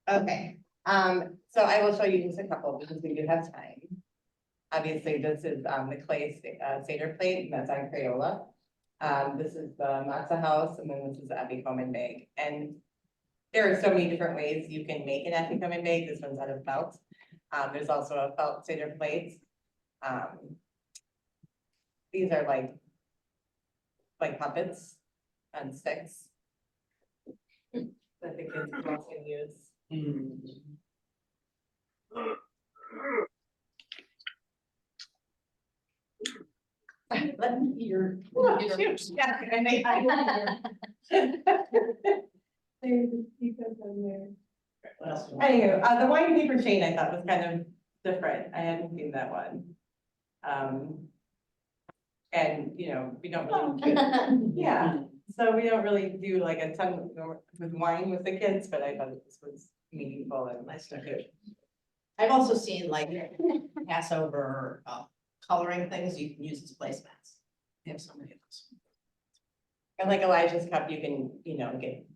Okay, so I will show you just a couple because we do have time. Obviously, this is the clay Seder plate, and that's on Crayola. This is the matzah house, and then this is the afikomen bag. And there are so many different ways you can make an afikomen bag. This one's out of felt. There's also a felt Seder plate. These are like puppets on sticks that the kids can use. Let me hear. Oh, shoot. Yeah, and they- Anywho, the wine paper chain I thought was kind of different. I hadn't seen that one. And you know, we don't really, yeah, so we don't really do like a ton with wine with the kids, but I thought this was meaningful and nice to do. I've also seen like Passover coloring things you can use as placemats. They have so many of those. And like Elijah's cup, you can, you know, get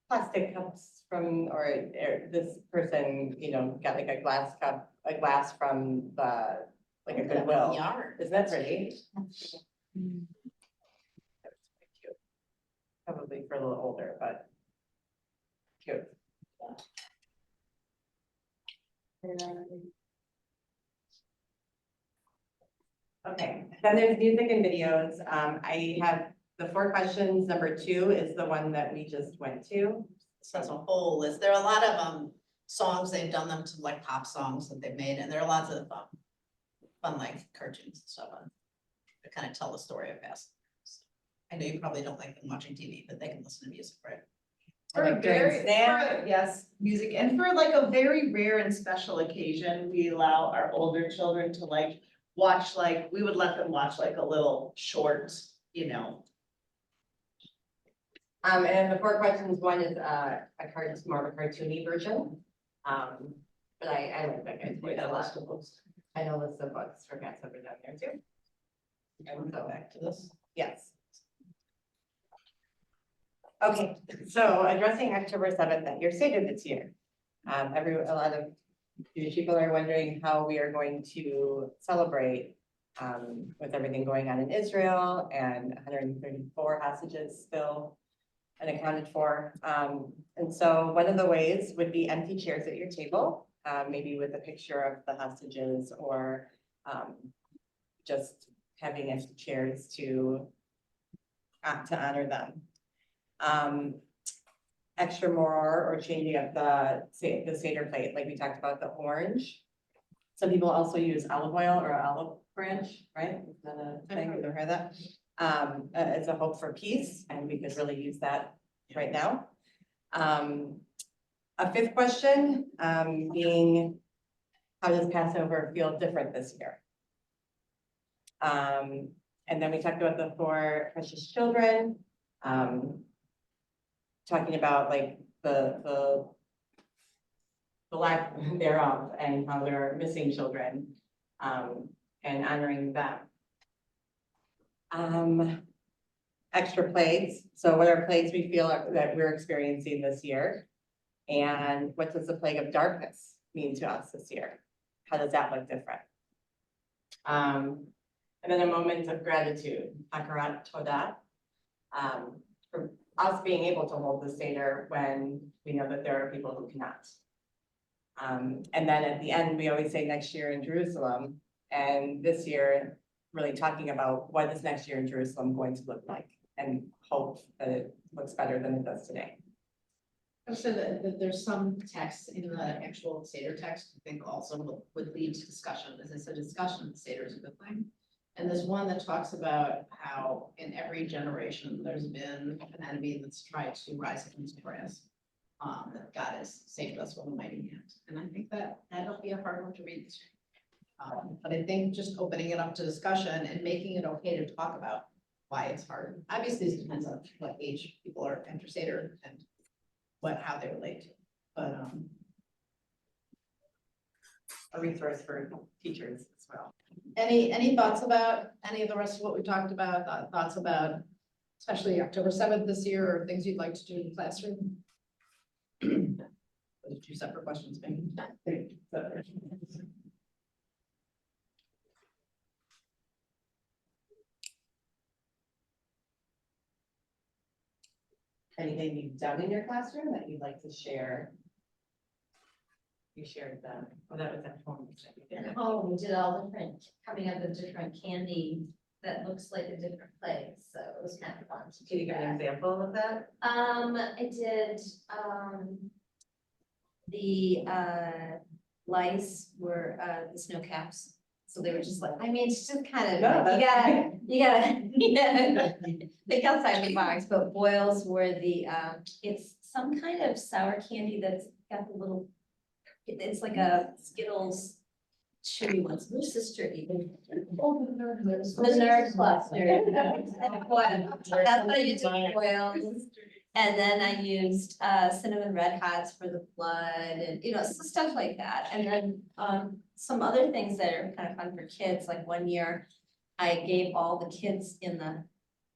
plastic cups from, or this person, you know, got like a glass cup, a glass from the, like a Goodwill. Yard. Isn't that pretty? That's pretty cute. Probably for a little older, but cute. Okay, then there's music and videos. I have the 4 questions. Number 2 is the one that we just went to. So that's a whole list. There are a lot of songs, they've done them to like pop songs that they've made, and there are lots of fun like cartoons and stuff on that kind of tell the story of Passover. I know you probably don't like them watching TV, but they can listen to music, right? For Like a during very, snack? yes, music, and for like a very rare and special occasion, we allow our older children to like watch, like, we would let them watch like a little short, you know. And then the 4 questions, one is it's more of a cartoony version. But I like that guy's voice a lot. I know lists of books for Passover down there too. And go back to this. Yes. Okay, so addressing October 7th at your Seder this year. A lot of Jewish people are wondering how we are going to celebrate with everything going on in Israel and 134 hostages still unaccounted for. And so one of the ways would be empty chairs at your table, maybe with a picture of the hostages or just having empty chairs to honor them. Extra more or changing up the Seder plate, like we talked about the orange. Some people also use olive oil or olive branch, right? Is that a thing? Have you heard that? It's a hope for peace, and we could really use that right now. A 5th question being, how does Passover feel different this year? And then we talked about the 4 precious children, talking about like the lack thereof and how there are missing children, and honoring them. Extra plagues. So what are plagues we feel that we're experiencing this year? And what does the plague of darkness mean to us this year? How does that look different? And then a moment of gratitude, hakarat todah, for us being able to hold the Seder when we know that there are people who cannot. And then at the end, we always say next year in Jerusalem, and this year, really talking about what is next year in Jerusalem going to look like, and hope that it looks better than it does today. I would say that there's some text in the actual Seder text, I think also would lead to discussion. As I said, discussion of the Seder is a good thing. And there's one that talks about how in every generation, there's been an enemy that's tried to rise against us. That God has saved us with a mighty hand. And I think that that'll be a hard one to read this year. But I think just opening it up to discussion and making it okay to talk about why it's hard. Obviously, this depends on what age people are enter Seder and how they relate to it. But A resource for teachers as well. any thoughts about any of the rest of what we talked about? Thoughts about especially October 7th this year, or things you'd like to do in the classroom? Those are 2 separate questions, maybe. Anything you've done in your classroom that you'd like to share? You shared them. Oh, that was at home. Oh, we did all different, coming up with different candy that looks like a different place, so it was kind of fun to Can you do give an that. example of that? I did, the lice were the snow caps. So they were just like, I mean, it's just kind of, No, like, you gotta think outside the box, but boils were the, it's some kind of sour candy that's got the little, it's like a Skittles chewy ones. My sister even. The nerd cluster. That's what I used in boils. And then I used cinnamon red hots for the blood and, stuff like that. And then some other things that are kind of fun for kids, like one year I gave all the kids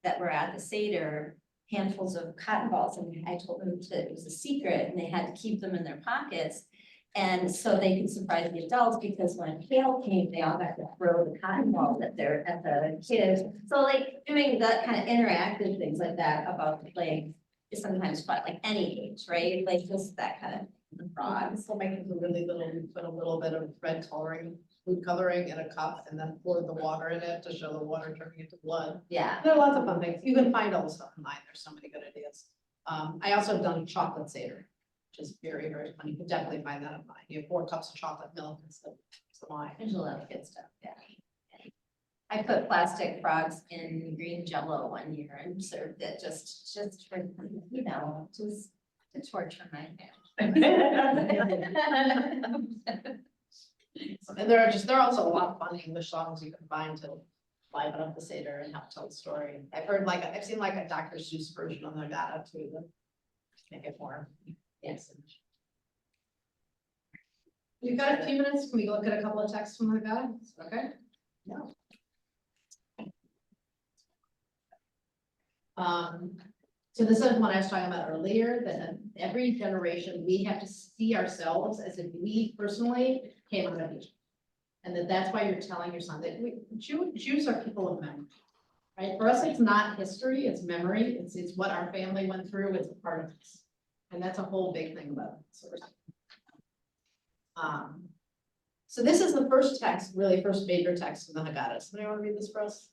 that were at the Seder handfuls of cotton balls, and I told them it was a secret and they had to keep them in their pockets. And so they could surprise the adults, because when hail came, they all got to throw the cotton balls at the kids. So like doing that kind of interactive things like that about the plague is sometimes fun, like any age, right? Like just that kind of frogs. So make it really little, put a little bit of red coloring, food coloring in a cup, and then pour the water in it to show the water turning into blood. Yeah. There are lots of fun things. You can find all the stuff online. There's so many good ideas. I also have done chocolate Seder, which is very, very fun. You can definitely find that online. You have 4 cups of chocolate milk instead of some wine. There's a lot of good stuff, yeah. I put plastic frogs in green Jello one year and served it just for, just to torture my family. And there are also a lot of fun English songs you can find to liven up the Seder and help tell the story. I've seen like a Dr. Seuss version of the Haggadah too, to make it more. Yes. We've got a few minutes. Can we look at a couple of texts from the Haggadah? Okay. No. So this is one I was talking about earlier, that every generation, we have to see ourselves as if we personally came out of Egypt. And that's why you're telling your son that Jews are people of memory, right? For us, it's not history, it's memory. It's what our family went through. It's a part of us. And that's a whole big thing about it. So this is the first text, really first major text in the Haggadah. Somebody want to read this for us?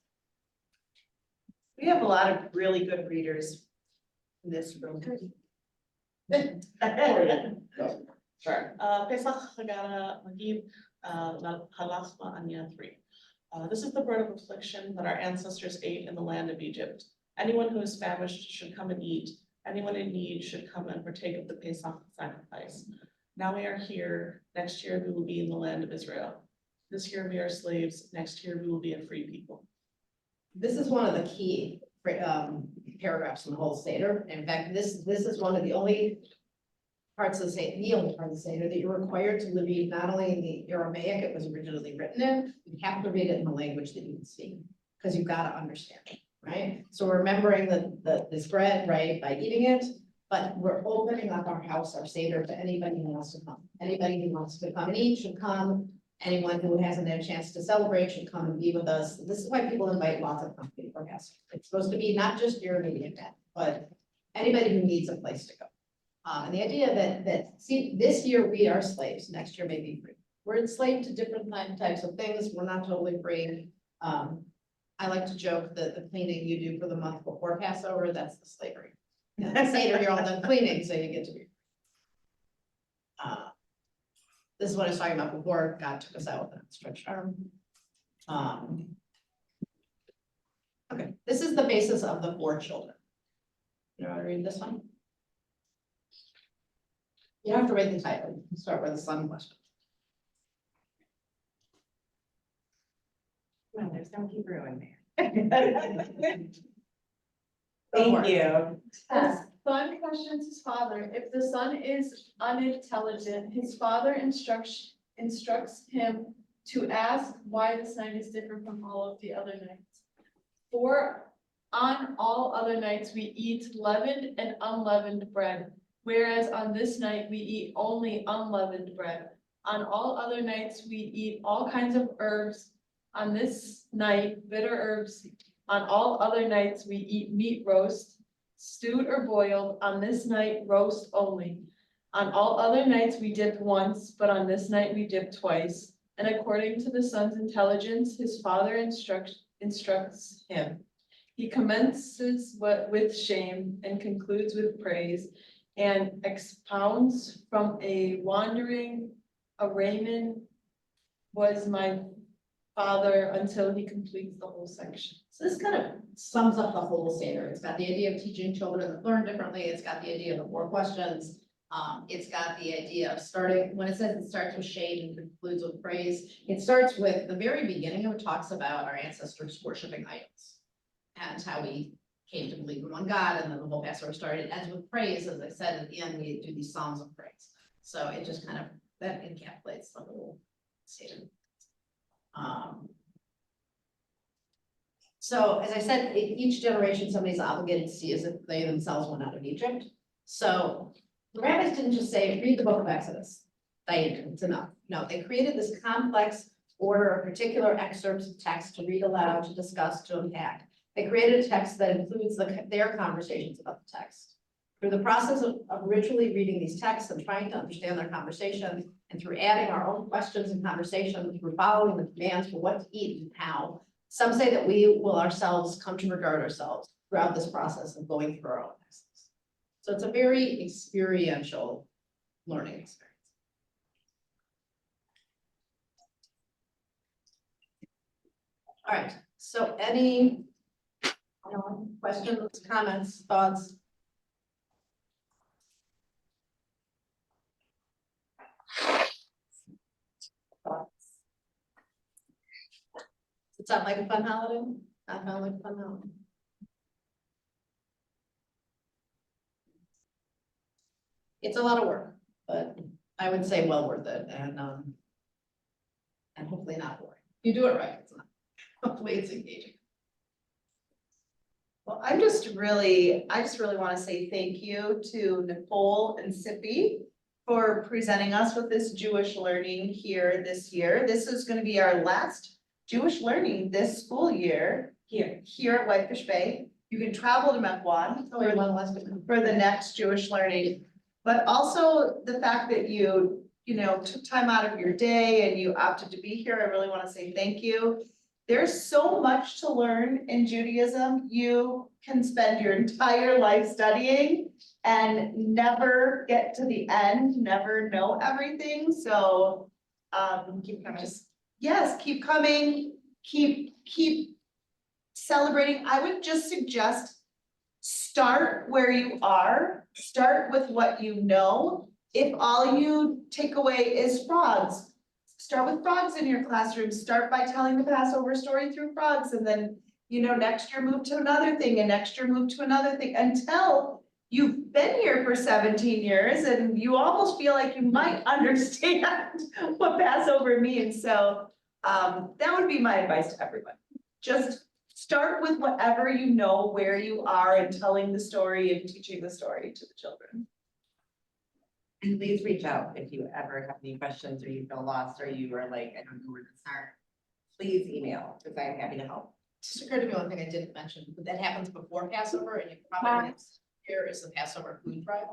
We have a lot of really good readers in this room. Sure. Pesach Haggadah Magid Halachma Anya 3. This is the bread of affliction that our ancestors ate in the land of Egypt. Anyone who is famished should come and eat. Anyone in need should come and partake of the Pesach sacrifice. Now we are here. Next year we will be in the land of Israel. This year we are slaves, next year we will be a free people. This is one of the key paragraphs in the whole Seder. In fact, this is one of the only parts of the Seder that you're required to read not only in the Aramaic it was originally written in, you have to read it in the language that you can speak, because you've got to understand it, right? So we're remembering this bread, right, by eating it, but we're opening up our house, our Seder, to anybody who wants to come. Anybody who wants to come and eat should come. Anyone who hasn't had a chance to celebrate should come and be with us. This is why people invite lots of company for Passover. It's supposed to be not just your immediate family, but anybody who needs a place to go. And the idea that, see, this year we are slaves, next year may be free. We're enslaved to different types of things. We're not totally free. I like to joke that the cleaning you do for the month before Passover, that's the slavery. Seder, you're all done cleaning, so you get to be. This is what I was talking about before God took us out with an outstretched arm. Okay, this is the basis of the 4 children. You know how to read this one? You don't have to read the title. You can start with a sun question. No, there's no Hebrew in there. Thank you. Son questions his father. If the son is unintelligent, his father instructs him to ask why this night is different from all of the other nights. For on all other nights we eat leavened and unleavened bread, whereas on this night we eat only unleavened bread. On all other nights we eat all kinds of herbs. On this night, bitter herbs. On all other nights we eat meat roast, stewed or boiled. On this night, roast only. On all other nights we dip once, but on this night we dip twice. And according to the son's intelligence, his father instructs him. He commences with shame and concludes with praise, and expounds from a Raymond was my father until he completes the whole section. So this kind of sums up the whole Seder. It's got the idea of teaching children to learn differently. It's got the idea of the 4 questions. It's got the idea of starting, when it says it starts with shame and concludes with praise, it starts with the very beginning of it talks about our ancestors worshiping idols and how we came to believe in one God, and then the whole Passover started. It ends with praise. As I said, at the end, we do these Psalms of praise. So it just kind of, that encapsulates the whole Seder. So as I said, each generation, somebody's obligated to see as if they themselves went out of Egypt. So the rabbis didn't just say, read the book of Exodus. It's enough. No, they created this complex order of particular excerpts of text to read aloud, to discuss, to unpack. They created a text that includes their conversations about the text. Through the process of ritually reading these texts and trying to understand their conversation, and through adding our own questions and conversation, through following the commands for what to eat and how, some say that we will ourselves come to regard ourselves throughout this process of going through our own texts. So it's a very experiential learning experience. All right, so any questions, comments, thoughts? Does it sound like a fun holiday? Not sound like a fun holiday? It's a lot of work, but I would say well worth it, and hopefully not boring. You do it right, it's not. Hopefully it's engaging. Well, I just really want to say thank you to Nicole and Sippy for presenting us with this Jewish learning here this year. This is going to be our last Jewish learning this school year here at Whitefish Bay. You can travel to Mequon for the next Jewish learning, but also the fact that you took time out of your day and you opted to be here. I really want to say thank you. There's so much to learn in Judaism. You can spend your entire life studying and never get to the end, never know everything. So keep coming. Yes, keep coming, keep celebrating. I would just suggest start where you are, start with what you know. If all you take away is frogs, start with frogs in your classroom, start by telling the Passover story through frogs, and then, you know, next year move to another thing, and next year move to another thing, until you've been here for 17 years and you almost feel like you might understand what Passover means. So that would be my advice to everyone. Just start with whatever you know, where you are, and telling the story and teaching the story to the children. And please reach out if you ever have any questions or you feel lost or you are like, I don't know where to start. Please email, because I'm happy to help. Just occurred to me one thing I didn't mention, but that happens before Passover, and you probably have here is the Passover food drive.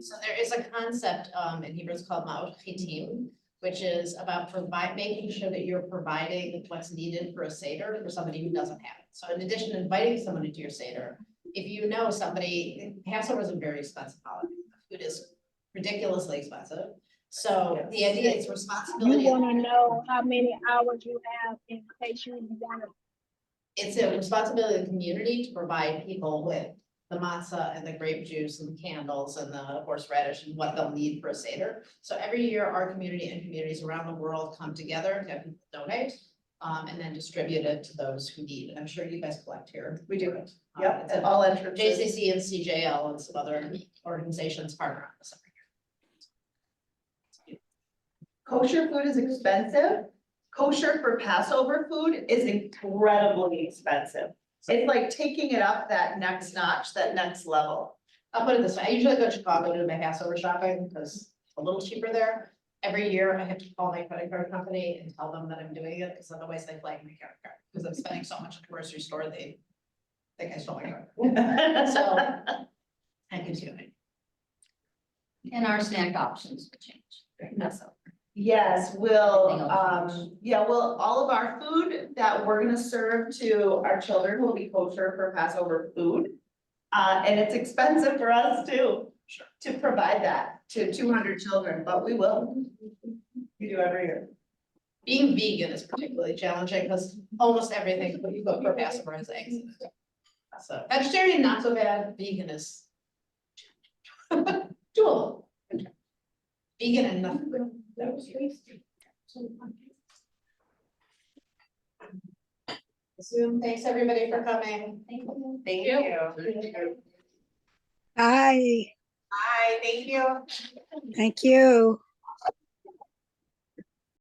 So there is a concept in Hebrew, it's called ma'ot chitim, which is about making sure that you're providing what's needed for a Seder for somebody who doesn't have it. So in addition to inviting someone into your Seder, if you know somebody, Passover is a very expensive holiday. Food is ridiculously expensive. So the idea is responsibility. You wanna know how many hours you have in case you wanna. It's a responsibility of the community to provide people with the matzah and the grape juice and the candles and the horseradish and what they'll need for a Seder. So every year, our community and communities around the world come together to have people donate and then distribute it to those who need. And I'm sure you guys collect here. We do. It's At all entrances. JCC and CJL and some other organizations partner on this every year. Kosher food is expensive. Kosher for Passover food is incredibly expensive. It's like taking it up that next notch, that next level. I'll put it this way, I usually go to Chicago to do my Passover shopping because it's a little cheaper there. Every year I have to call my credit card company and tell them that I'm doing it, because otherwise they flag my credit card, because I'm spending so much at the grocery store, they think I stole my card. So that gives you an idea. And our snack options will change during Passover. Yes, Everything we'll, will change. all of our food that we're gonna serve to our children will be kosher for Passover food. And it's expensive for us too, to provide that to 200 children, but we will. We do every year. Being vegan is particularly challenging because almost everything that you cook for Passover has eggs in it. So vegetarian, not so bad, vegan is doable. Vegan and nothing. That was tasty. Zoom, thanks everybody for coming. Thank you. Thank you. Hi, Hi, thank you. thank you.